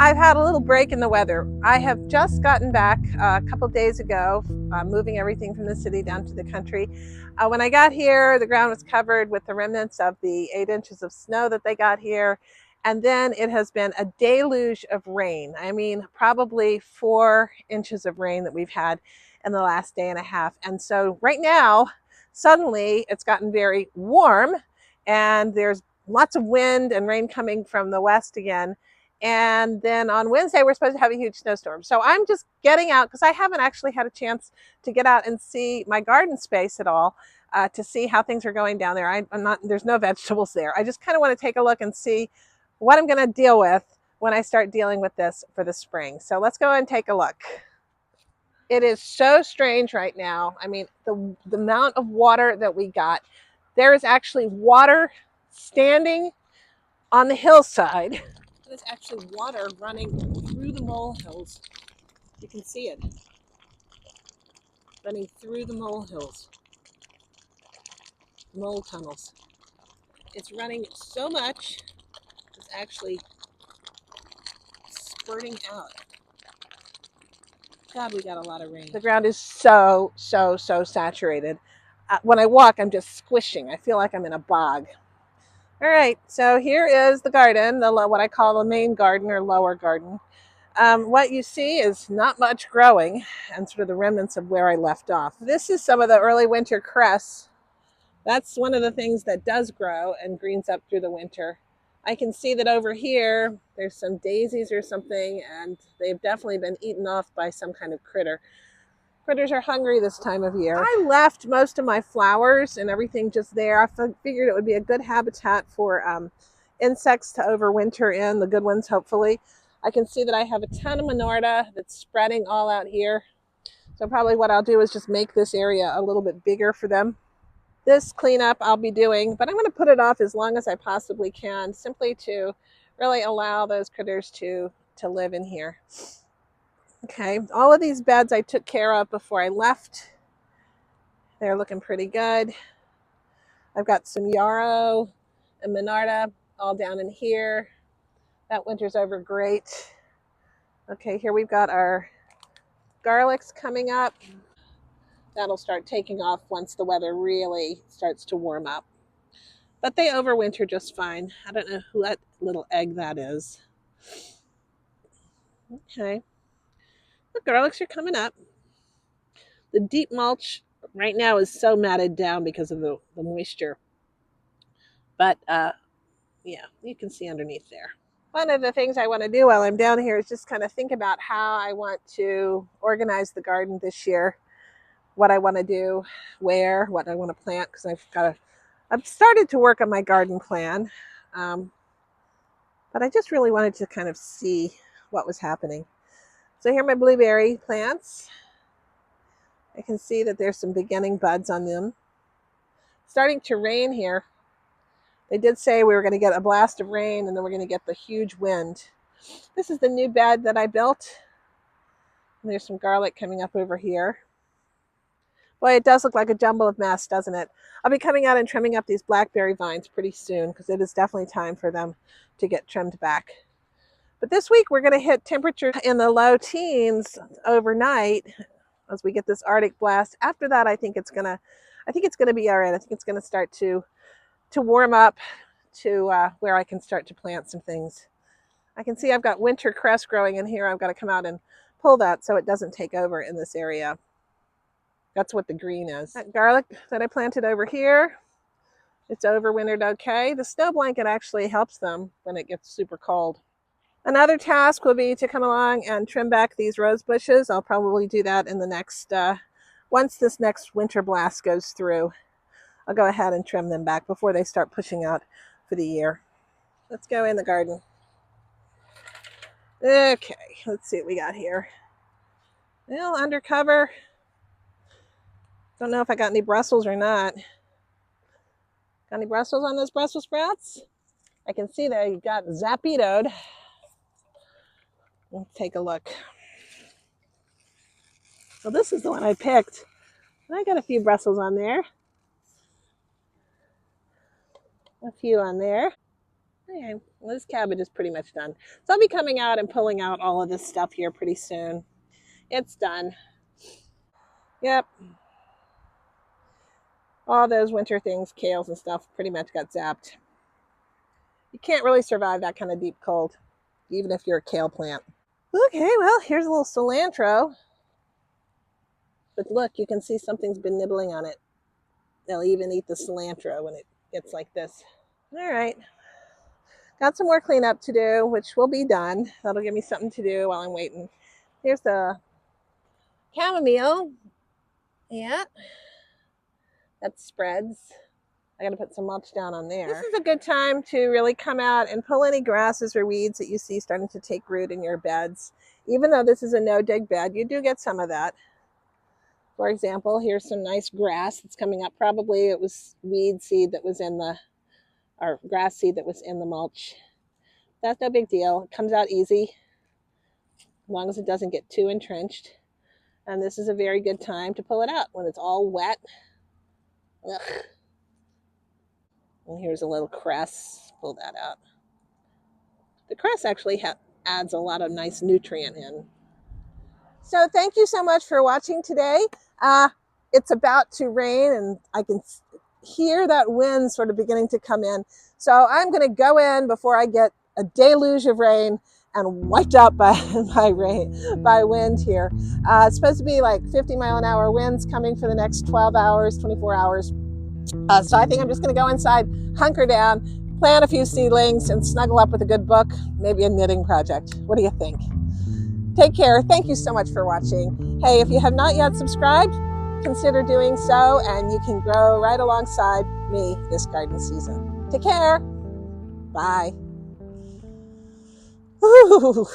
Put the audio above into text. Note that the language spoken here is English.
I've had a little break in the weather. I have just gotten back a couple of days ago, moving everything from the city down to the country. When I got here, the ground was covered with the remnants of the 8 inches of snow that they got here. And then it has been a deluge of rain. I mean, probably 4 inches of rain that we've had in the last day and a half. And so right now, suddenly it's gotten very warm and there's lots of wind and rain coming from the west again. And then on Wednesday, we're supposed to have a huge snowstorm. So I'm just getting out because I haven't actually had a chance to get out and see my garden space at all, to see how things are going down there. There's no vegetables there. I just kind of want to take a look and see what I'm going to deal with when I start dealing with this for the spring. So let's go and take a look. It is so strange right now. I mean, the amount of water that we got, there is actually water standing on the hillside. There's actually water running through the molehills. You can see it running through the molehills, mole tunnels. It's running so much, it's actually spurting out. God, we got a lot of rain. The ground is so saturated. When I walk, I'm just squishing. I feel like I'm in a bog. All right, so here is the garden, what I call the main garden or lower garden. What you see is not much growing and sort of the remnants of where I left off. This is some of the early winter cress. That's one of the things that does grow and greens up through the winter. I can see that over here, there's some daisies or something, and they've definitely been eaten off by some kind of critter. Critters are hungry this time of year. I left most of my flowers and everything just there. I figured it would be a good habitat for insects to overwinter in, the good ones hopefully. I can see that I have a ton of Minorta that's spreading all out here. So probably what I'll do is just make this area a little bit bigger for them. This cleanup I'll be doing, but I'm going to put it off as long as I possibly can, simply to really allow those critters to live in here. Okay, all of these beds I took care of before I left. They're looking pretty good. I've got some yarrow and Minorta all down in here. That winter's over great. Okay, here we've got our garlics coming up. That'll start taking off once the weather really starts to warm up. But they overwinter just fine. I don't know what little egg that is. Okay. The garlics are coming up. The deep mulch right now is so matted down because of the moisture. But yeah, you can see underneath there. One of the things I want to do while I'm down here is just kind of think about how I want to organize the garden this year. What I want to do, where, what I want to plant, because I've started to work on my garden plan, but I just really wanted to kind of see what was happening. So here are my blueberry plants. I can see that there's some beginning buds on them. Starting to rain here. They did say we were going to get a blast of rain and then we're going to get the huge wind. This is the new bed that I built. And there's some garlic coming up over here. Boy, it does look like a jumble of mess, doesn't it? I'll be coming out and trimming up these blackberry vines pretty soon because it is definitely time for them to get trimmed back. But this week we're going to hit temperatures in the low teens overnight as we get this Arctic blast. After that, I think it's going to be all right. I think it's going to start to warm up to where I can start to plant some things. I can see I've got winter cress growing in here. I've got to come out and pull that so it doesn't take over in this area. That's what the green is. That garlic that I planted over here, it's overwintered okay. The snow blanket actually helps them when it gets super cold. Another task will be to come along and trim back these rose bushes. I'll probably do that in the next, once this next winter blast goes through. I'll go ahead and trim them back before they start pushing out for the year. Let's go in the garden. Okay, let's see what we got here. Well, undercover. Don't know if I got any Brussels or not. Got any Brussels on those Brussels sprouts? I can see they got zapitoed. Let's take a look. Well, this is the one I picked. I got a few Brussels on there. A few on there. Okay, well, this cabbage is pretty much done. So I'll be coming out and pulling out all of this stuff here pretty soon. It's done. Yep. All those winter things, kales and stuff, pretty much got zapped. You can't really survive that kind of deep cold, even if you're a kale plant. Okay, well, here's a little cilantro. But look, you can see something's been nibbling on it. They'll even eat the cilantro when it gets like this. All right. Got some more cleanup to do, which will be done. That'll give me something to do while I'm waiting. Here's the chamomile. Yeah, that spreads. I got to put some mulch down on there. This is a good time to really come out and pull any grasses or weeds that you see starting to take root in your beds. Even though this is a no-dig bed, you do get some of that. For example, here's some nice grass that's coming up. Probably it was weed seed that was in the, or grass seed that was in the mulch. That's no big deal. It comes out easy, as long as it doesn't get too entrenched. And this is a very good time to pull it out when it's all wet. Ugh. And here's a little cress. Pull that out. The cress actually adds a lot of nice nutrient in. So thank you so much for watching today. It's about to rain and I can hear that wind sort of beginning to come in. So I'm going to go in before I get a deluge of rain and wiped out by wind here. It's supposed to be like 50-mile-an-hour winds coming for the next 12 hours, 24 hours. So I think I'm just going to go inside, hunker down, plant a few seedlings, and snuggle up with a good book, maybe a knitting project. What do you think? Take care. Thank you so much for watching. Hey, if you have not yet subscribed, consider doing so, and you can grow right alongside me this garden season. Take care. Bye. Ooh.